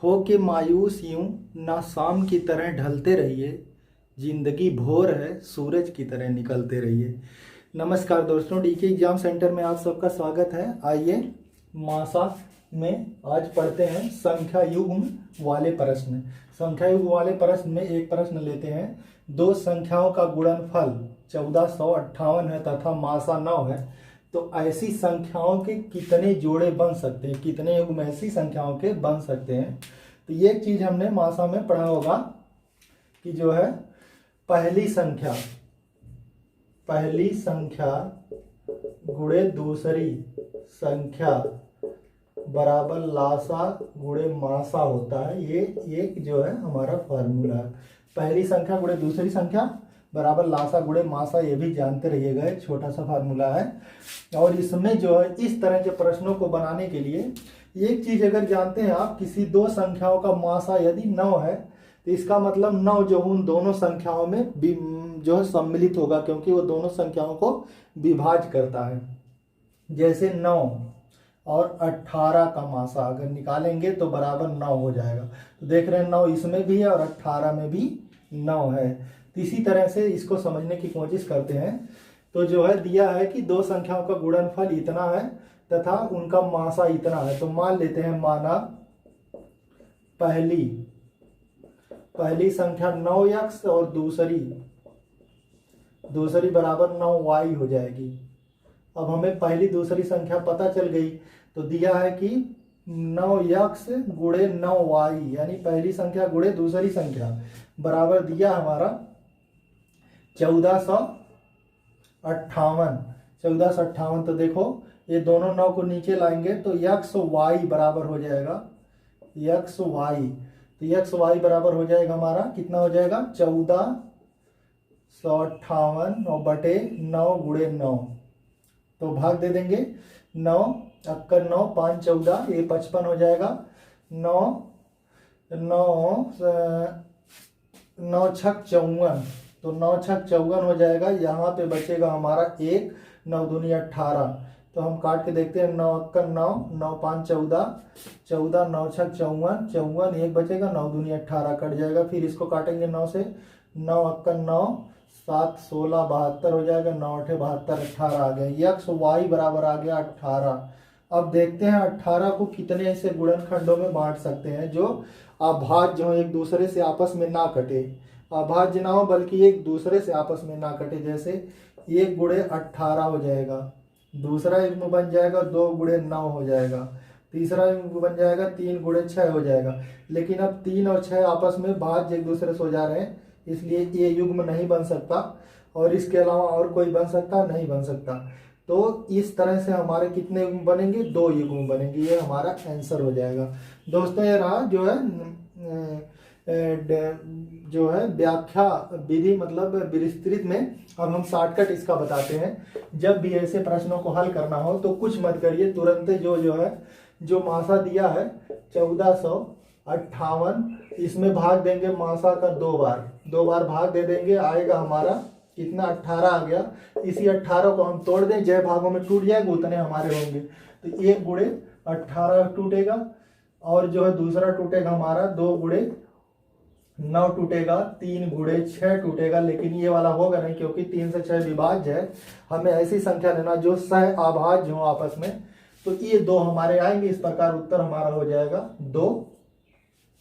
हो के मायूस यूं ना शाम की तरह ढलते रहिए, जिंदगी भोर है सूरज की तरह निकलते रहिए। नमस्कार दोस्तों, डीके एग्जाम सेंटर में आप सबका स्वागत है। आइए मासा में आज पढ़ते हैं संख्या युग्म वाले प्रश्न। संख्या युग्म वाले प्रश्न में एक प्रश्न लेते हैं। दो संख्याओं का गुणनफल 1458 है तथा मासा 9 है, तो ऐसी संख्याओं के कितने जोड़े बन सकते हैं, कितने युग्म ऐसी संख्याओं के बन सकते हैं। तो ये चीज हमने मासा में पढ़ा होगा कि जो है पहली संख्या गुणे दूसरी संख्या बराबर लासा गुणे मासा होता है। ये एक जो है हमारा फॉर्मूला है। पहली संख्या गुणे दूसरी संख्या बराबर लासा गुणे मासा, ये भी जानते रहिएगा, एक छोटा सा फार्मूला है। और इसमें जो है इस तरह के प्रश्नों को बनाने के लिए एक चीज अगर जानते हैं आप, किसी दो संख्याओं का मासा यदि 9 है तो इसका मतलब 9 जो उन दोनों संख्याओं में जो है सम्मिलित होगा, क्योंकि वो दोनों संख्याओं को विभाज्य करता है। जैसे 9 और 18 का मासा अगर निकालेंगे तो बराबर 9 हो जाएगा। तो देख रहे हैं 9 इसमें भी है और 18 में भी 9 है। तो इसी तरह से इसको समझने की कोशिश करते हैं। तो जो है दिया है कि दो संख्याओं का गुणनफल इतना है तथा उनका मासा इतना है। तो मान लेते हैं, माना पहली संख्या 9x और दूसरी बराबर 9y हो जाएगी। अब हमें पहली दूसरी संख्या पता चल गई, तो दिया है कि 9x गुणे 9y, यानी पहली संख्या गुणे दूसरी संख्या बराबर दिया हमारा 1458। तो देखो ये दोनों 9 को नीचे लाएंगे तो x y बराबर हो जाएगा xy। तो xy बराबर हो जाएगा हमारा, कितना हो जाएगा 1458 और बटे 9 गुणे 9। तो भाग दे देंगे, 9 अक्कर 9 5 14, ये 55 हो जाएगा। 9 छक 54, तो 9 छक 54 हो जाएगा। यहाँ पे बचेगा हमारा 1, 9 दूनी 18। तो हम काट के देखते हैं, 9 अक्कर 9, 9 5 14, 14 9 छक 54, 54 एक बचेगा, 9 दूनी 18 कट जाएगा। फिर इसको काटेंगे 9 से, 9 अक्कर 9, 7 16 72 हो जाएगा, 9 8 72, 18 आ गया। एक्स वाई बराबर आ गया 18। अब देखते हैं 18 को कितने ऐसे गुणनखंडों में बांट सकते हैं जो अभाज्य हो, एक दूसरे से आपस में ना कटे। अभाज्य ना हो बल्कि एक दूसरे से आपस में ना कटे। जैसे 1 गुणे 18 हो जाएगा, दूसरा युग्म बन जाएगा 2 गुणे 9 हो जाएगा, तीसरा युग्म बन जाएगा 3 गुणे 6 हो जाएगा। लेकिन अब 3 और 6 आपस में भाज्य एक दूसरे से हो जा रहे हैं, इसलिए ये युग्म नहीं बन सकता। और इसके अलावा और कोई बन सकता नहीं बन सकता। तो इस तरह से हमारे कितने युग्म बनेंगे, 2 युग्म बनेंगे। ये हमारा आंसर हो जाएगा। दोस्तों ये रहा जो है व्याख्या विधि, मतलब विस्तृत में। अब हम शॉर्टकट इसका बताते हैं। जब भी ऐसे प्रश्नों को हल करना हो तो कुछ मत करिए, तुरंत जो मासा दिया है 1458, इसमें भाग देंगे मासा का 2 बार भाग दे देंगे। आएगा हमारा कितना, 18 आ गया। इसी 18 को हम तोड़ दें, जय भागों में टूट जाएगा, उतने हमारे होंगे। तो 1 गुणे 18 टूटेगा, और जो है दूसरा टूटेगा हमारा 2 गुणे 9 टूटेगा, 3 गुणे 6 टूटेगा। लेकिन ये वाला होगा नहीं, क्योंकि 3 से 6 विभाज्य है। हमें ऐसी संख्या लेना जो सह अभाज्य हो आपस में। तो ये 2 हमारे आएंगे। इस प्रकार उत्तर हमारा हो जाएगा 2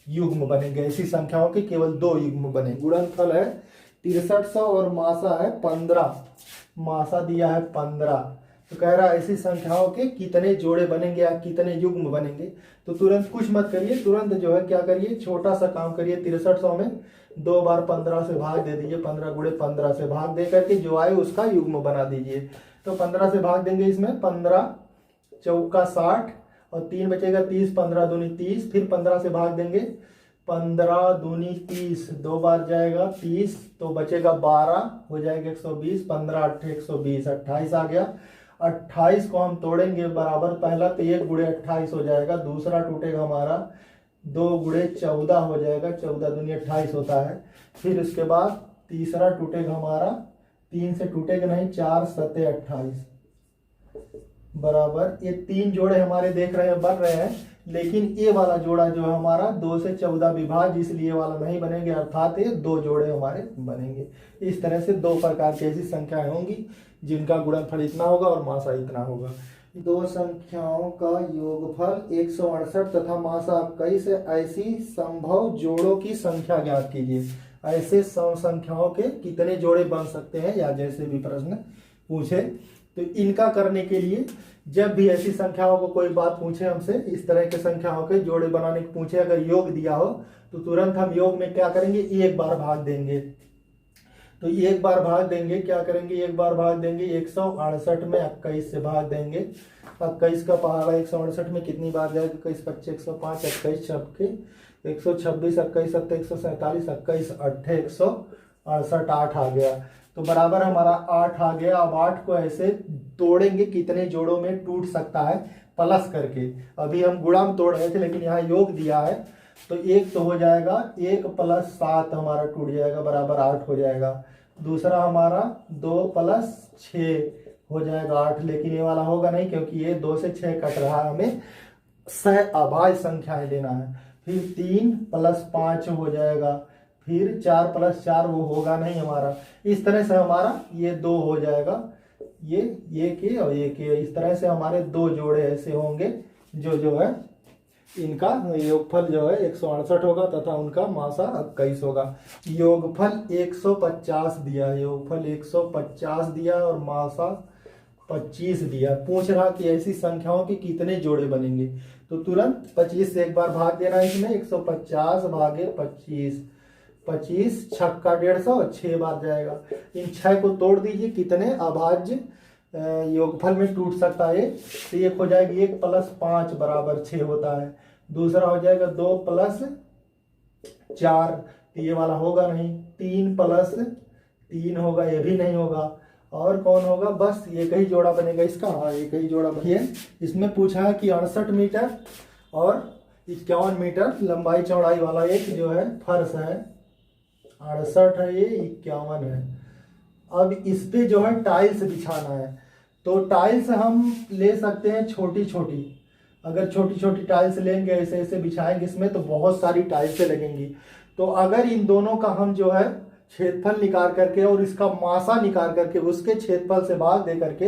युग्म बनेंगे। ऐसी संख्याओं के केवल 2 युग्म बने। गुणनफल है 6300 और मासा है 15। मासा दिया है 15। तो कह रहा है ऐसी संख्याओं के कितने जोड़े बनेंगे या कितने युग्म बनेंगे। तो तुरंत कुछ मत करिए, तुरंत जो है क्या करिए, छोटा सा काम करिए। 6300 में 2 बार 15 से भाग दे दीजिए। 15 गुणे 15 से भाग दे करके जो आए उसका युग्म बना दीजिए। तो 15 से भाग देंगे, इसमें 15 चौका 60 और 3 बचेगा 30, 15 दूनी 30। फिर 15 से भाग देंगे, 15 दूनी 30, 2 बार जाएगा 30, तो बचेगा 12 हो जाएगा 120, 15 8 120, 28 आ गया। 28 को हम तोड़ेंगे बराबर, पहला तो 1 गुणे 28 हो जाएगा, दूसरा टूटेगा हमारा 2 गुणे 14 हो जाएगा, 14 दूनी 28 होता है। फिर उसके बाद तीसरा टूटेगा हमारा, 3 से टूटेगा नहीं, 4 7 28 बराबर। ये 3 जोड़े हमारे देख रहे हैं बन रहे हैं। लेकिन ये वाला जोड़ा जो है हमारा 2 से 14 विभाज्य, इसलिए ये वाला नहीं बनेंगे, अर्थात ये 2 जोड़े हमारे बनेंगे। इस तरह से 2 प्रकार की ऐसी संख्याएं होंगी जिनका गुणनफल इतना होगा और मासा इतना होगा। 2 संख्याओं का योगफल 168 तथा मासा 21 है, ऐसी संभव जोड़ों की संख्या ज्ञात कीजिए। ऐसे संख्याओं के कितने जोड़े बन सकते हैं, या जैसे भी प्रश्न पूछे तो इनका करने के लिए जब भी ऐसी संख्याओं को कोई बात पूछे हमसे, इस तरह के संख्याओं के जोड़े बनाने को पूछे, अगर योग दिया हो तो तुरंत हम योग में क्या करेंगे, एक बार भाग देंगे। तो एक बार भाग देंगे, क्या करेंगे, एक बार भाग देंगे 168 में 21 से भाग देंगे। 21 का पहाड़ा 168 में कितनी बार जाएगा, 21 25 105, 21 छक्के 126, 21 सत्ते 147, 21 अट्ठे 168, 8 आ गया। तो बराबर हमारा 8 आ गया। अब 8 को ऐसे तोड़ेंगे, कितने जोड़ों में टूट सकता है, प्लस करके। अभी हम गुणा में तोड़ रहे थे लेकिन यहाँ योग दिया है, तो एक तो हो जाएगा 1 + 7 हमारा टूट जाएगा, बराबर 8 हो जाएगा। दूसरा हमारा 2 + 6 हो जाएगा 8, लेकिन ये वाला होगा नहीं क्योंकि ये 2 से 6 कट रहा है, हमें सहअभाज्य संख्याएं लेना है। फिर 3 + 5 हो जाएगा, फिर 4 + 4 वो होगा नहीं हमारा। इस तरह से हमारा ये 2 हो जाएगा, ये के और ये के। इस तरह से हमारे 2 जोड़े ऐसे होंगे जो है इनका योगफल जो है 168 होगा तथा उनका मासा 21 होगा। योगफल 150 दिया, योगफल 150 दिया और मासा 25 दिया। पूछ रहा कि ऐसी संख्याओं के कितने जोड़े बनेंगे, तो तुरंत 25 से एक बार भाग देना है इसमें। 150 भागे 25, 25 छक्का 150, 6 बार जाएगा। इन 6 को तोड़ दीजिए, कितने अभाज्य योगफल में टूट सकता है। तो एक हो जाएगी 1 + 5 बराबर 6 होता है। दूसरा हो जाएगा 2 + 4, तो ये वाला होगा नहीं। 3 + 3 होगा, ये भी नहीं होगा। और कौन होगा, बस एक ही जोड़ा बनेगा इसका। हाँ, एक ही जोड़ा बनिए। इसमें पूछा है कि 68 मीटर और 51 मीटर लंबाई चौड़ाई वाला एक जो है फर्श है। 68 है, ये 51 है। अब इस पे जो है टाइल्स बिछाना है, तो टाइल्स हम ले सकते हैं छोटी छोटी। अगर छोटी छोटी टाइल्स लेंगे, ऐसे ऐसे बिछाएंगे इसमें, तो बहुत सारी टाइल्सें लगेंगी। तो अगर इन दोनों का हम जो है क्षेत्रफल निकाल करके और इसका मासा निकाल करके उसके क्षेत्रफल से भाग दे करके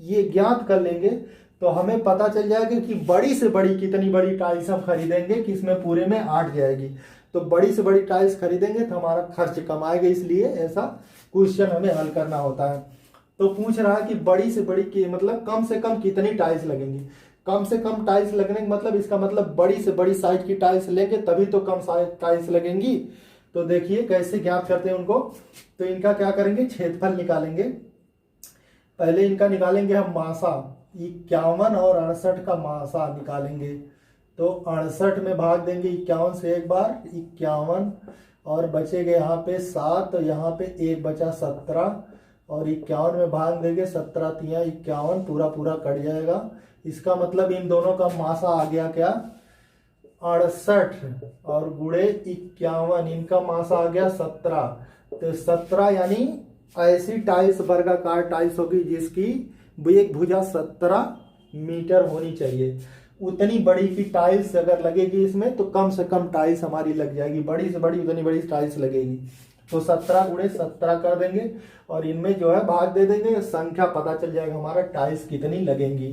ये ज्ञात कर लेंगे, तो हमें पता चल जाएगा कि बड़ी से बड़ी कितनी बड़ी टाइल्स हम खरीदेंगे कि इसमें पूरे में 8 जाएगी। तो बड़ी से बड़ी टाइल्स खरीदेंगे तो हमारा खर्च कम आएगा, इसलिए ऐसा क्वेश्चन हमें हल करना होता है। तो पूछ रहा है कि बड़ी से बड़ी की मतलब कम से कम कितनी टाइल्स लगेंगी। कम से कम टाइल्स लगने का मतलब, इसका मतलब बड़ी से बड़ी साइज की टाइल्स लेंगे तभी तो कम साइज टाइल्स लगेंगी। तो देखिए कैसे ज्ञात करते हैं उनको। तो इनका क्या करेंगे, क्षेत्रफल निकालेंगे। पहले इनका निकालेंगे हम मासा, 51 और 68 का मासा निकालेंगे। तो 68 में भाग देंगे 51 से एक बार, 51 और बचेगा यहाँ पे 7, तो यहाँ पे 1 बचा 17 और 51 में भाग देंगे 17 तिया 51, पूरा पूरा कट जाएगा। इसका मतलब इन दोनों का मासा आ गया क्या, 68 और गुणे 51, इनका मासा आ गया 17। तो 17 यानी ऐसी टाइल्स वर्गाकार टाइल्स होगी जिसकी एक भुजा 17 मीटर होनी चाहिए। उतनी बड़ी की टाइल्स अगर लगेगी इसमें तो कम से कम टाइल्स हमारी लग जाएगी, बड़ी से बड़ी उतनी बड़ी टाइल्स लगेगी। तो 17 गुणे 17 कर देंगे और इनमें जो है भाग दे देंगे, संख्या पता चल जाएगा हमारा टाइल्स कितनी लगेंगी।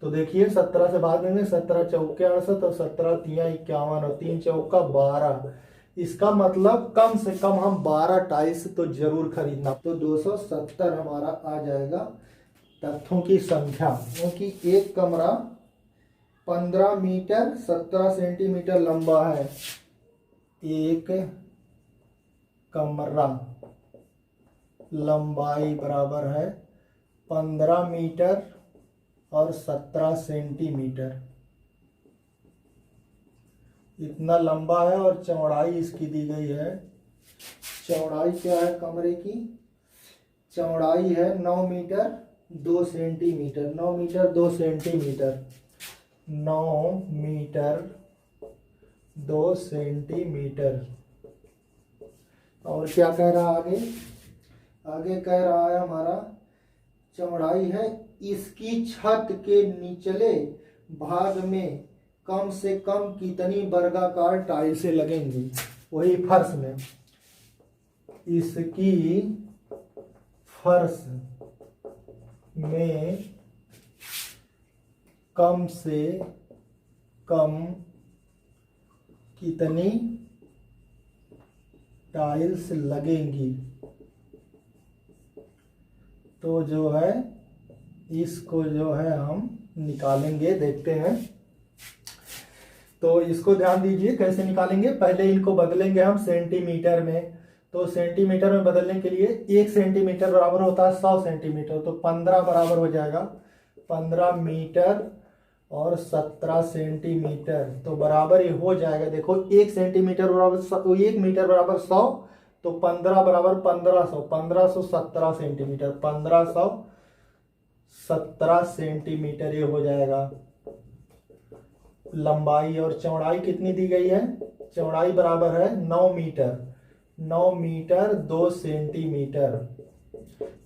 तो देखिए 17 से भाग देंगे, 17 चौके 68 और 17 तिया 51 और 3 चौका 12। इसका मतलब कम से कम हम 12 टाइल्स तो जरूर खरीदना। तो 270 हमारा आ जाएगा तथ्यों की संख्या, क्योंकि एक कमरा 15 मीटर 17 सेंटीमीटर लंबा है। एक कमरा लंबाई बराबर है 15 मीटर और 17 सेंटीमीटर, इतना लंबा है। और चौड़ाई इसकी दी गई है, चौड़ाई क्या है कमरे की, चौड़ाई है 9 metre 2 centimetre, 9 metre 2 centimetre, 9 metre 2 centimetre. और क्या कह रहा आगे, आगे कह रहा है हमारा चौड़ाई है इसकी छत के निचले भाग में कम से कम कितनी वर्गाकार टाइल्सें लगेंगी, वही फर्श में, इसकी फर्श में कम से कम कितनी टाइल्स लगेंगी। तो जो है इसको जो है हम निकालेंगे, देखते हैं। तो इसको ध्यान दीजिए कैसे निकालेंगे। पहले इनको बदलेंगे हम सेंटीमीटर में। तो सेंटीमीटर में बदलने के लिए 1 सेंटीमीटर बराबर होता है 100 सेंटीमीटर, तो 15 बराबर हो जाएगा 15 मीटर और 17 सेंटीमीटर, तो बराबर ये हो जाएगा। देखो 1 सेंटीमीटर बराबर 1 मीटर बराबर 100, तो 15 बराबर 1500, 1517 सेंटीमीटर, 1517 सेंटीमीटर ये हो जाएगा। लंबाई और चौड़ाई कितनी दी गई है, चौड़ाई बराबर है 9 मीटर, 9 मीटर 2 सेंटीमीटर,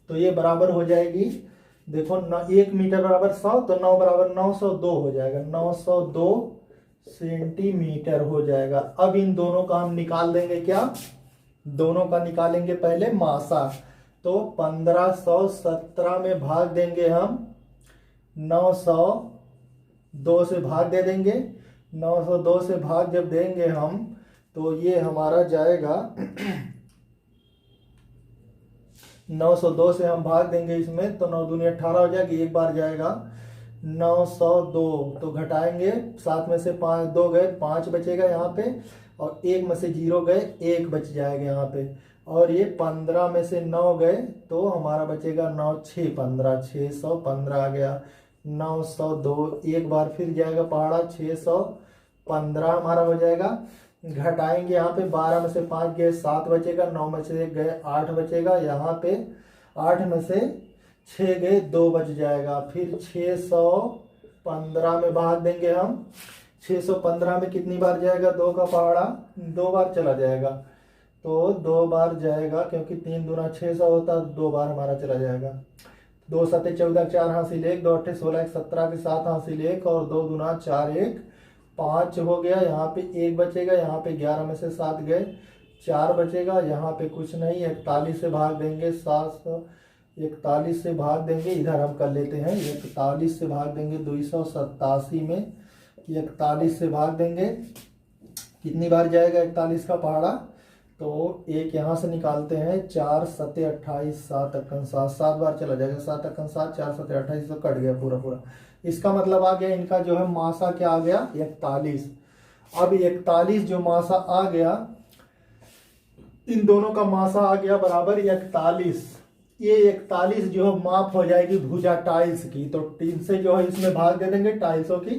तो ये बराबर हो जाएगी। देखो 1 मीटर बराबर 100, तो 9 बराबर 902 हो जाएगा, 902 सेंटीमीटर हो जाएगा। अब इन दोनों का हम निकाल देंगे, क्या, दोनों का निकालेंगे पहले मासा। तो 1517 में भाग देंगे हम 902 से भाग दे देंगे, 902 से भाग जब देंगे हम तो ये हमारा जाएगा 902 से हम भाग देंगे इसमें, तो 9 दूनी 18 हो जाएगी, एक बार जाएगा 902, तो घटाएंगे 7 में से 5 2 गए, 5 बचेगा यहाँ पे, और 1 में से 0 गए, 1 बच जाएगा यहाँ पे, और ये 15 में से 9 गए तो हमारा बचेगा 9 6 15, 615 आ गया। 902 एक बार फिर जाएगा पहाड़ा, 615 हमारा हो जाएगा। घटाएंगे यहाँ पे 12 में से 5 गए 7 बचेगा, 9 में से 1 गए 8 बचेगा, यहाँ पे 8 में से 6 गए 2 बच जाएगा। फिर 615 में भाग देंगे हम, 615 में कितनी बार जाएगा, 2 का पहाड़ा 2 बार चला जाएगा, तो 2 बार जाएगा, क्योंकि 3 दूना 600 होता है, 2 बार हमारा चला जाएगा। 2 7 14, 4 हासिल 1, 2 8 16, 17 के 7 हासिल 1, और 2 दूना 4 1 5 हो गया। यहाँ पे 1 बचेगा, यहाँ पे 11 में से 7 गए 4 बचेगा, यहाँ पे कुछ नहीं, 41 से भाग देंगे, 741 से भाग देंगे, इधर हम कर लेते हैं, 41 से भाग देंगे 287 में, 41 से भाग देंगे, कितनी बार जाएगा 41 का पहाड़ा, तो एक यहाँ से निकालते हैं, 4 7 28, 7 अक्कन 7, 7 बार चला जाएगा, 7 अक्कन 7, 4 7 28, तो कट गया पूरा पूरा। इसका मतलब आ गया इनका जो है मासा क्या आ गया, 41। अब 41 जो मासा आ गया, इन दोनों का मासा आ गया बराबर 41। ये 41 जो है माप हो जाएगी भुजा टाइल्स की, तो 3 से जो है इसमें भाग दे देंगे, टाइल्सों की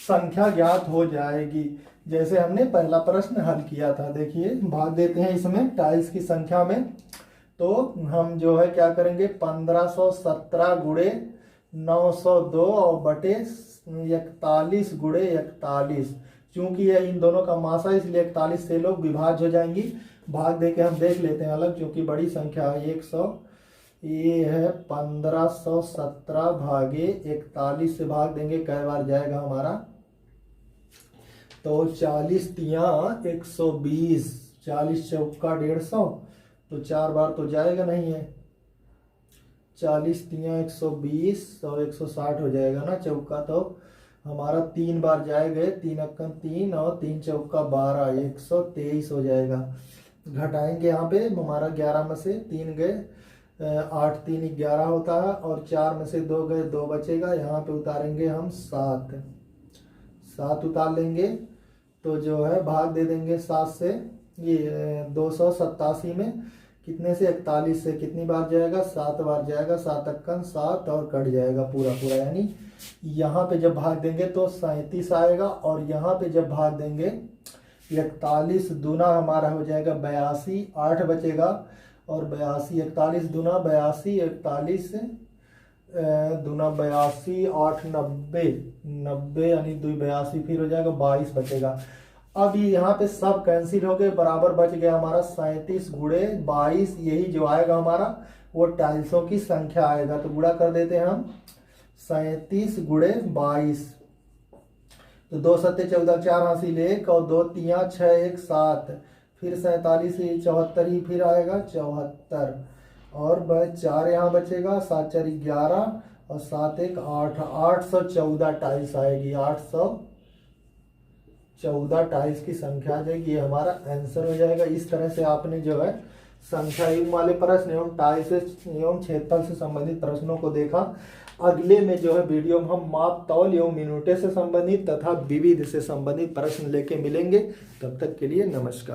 संख्या ज्ञात हो जाएगी, जैसे हमने पहला प्रश्न हल किया था। देखिए भाग देते हैं इसमें टाइल्स की संख्या में, तो हम जो है क्या करेंगे, 1517 गुणे 902 और बटे 41 गुणे 41, चूंकि यह इन दोनों का मासा इसलिए 41 से लोग विभाज्य हो जाएंगी। भाग दे के हम देख लेते हैं अलग, क्योंकि बड़ी संख्या है 100, ये है 1517 भागे 41 से भाग देंगे, कई बार जाएगा हमारा, तो 40 तिया 120, 40 चौका 150, तो 4 बार तो जाएगा नहीं है, 40 तिया 120 और 160 हो जाएगा ना चौका, तो हमारा 3 बार जाएगा, 3 अक्कन 3 और 3 चौका 12, 123 हो जाएगा। घटाएंगे यहाँ पे हमारा 11 में से 3 गए, 8 3 11 होता है, और 4 में से 2 गए 2 बचेगा, यहाँ पे उतारेंगे हम 7 उतार लेंगे, तो जो है भाग दे देंगे 7 से, ये 287 में, कितने से 41 से कितनी बार जाएगा, 7 बार जाएगा, 7 अक्कन 7 और कट जाएगा पूरा पूरा, यानी यहाँ पे जब भाग देंगे तो 37 आएगा, और यहाँ पे जब भाग देंगे 41 दूना हमारा हो जाएगा 82, 8 बचेगा, और 82 41 दूना 82, 41 दूना 82, 8 90 यानी 2 82, फिर हो जाएगा 22 बचेगा। अब यहाँ पे सब कैंसिल हो गए, बराबर बच गया हमारा 37 गुणे 22, यही जो आएगा हमारा वो टाइल्सों की संख्या आएगा, तो गुणा कर देते हैं हम 37 गुणे 22, तो 2 सत्ते 14, 4 हासिल 1 और 2 तियाँ 6 1 7, फिर 47 से 74 ही फिर आएगा 74, और 4 यहाँ बचेगा, 7 4 11 और 7 1 8, 814 टाइल्स आएगी। 814 टाइल्स की संख्या आ जाएगी, ये हमारा आंसर हो जाएगा। इस तरह से आपने जो है संख्या युग्म वाले प्रश्न एवं टाइल्स एवं क्षेत्रफल से संबंधित प्रश्नों को देखा। अगले में जो है वीडियो में हम माप तौल एवं मिनूटे से संबंधित तथा विविध से संबंधित प्रश्न लेके मिलेंगे। तब तक के लिए नमस्कार।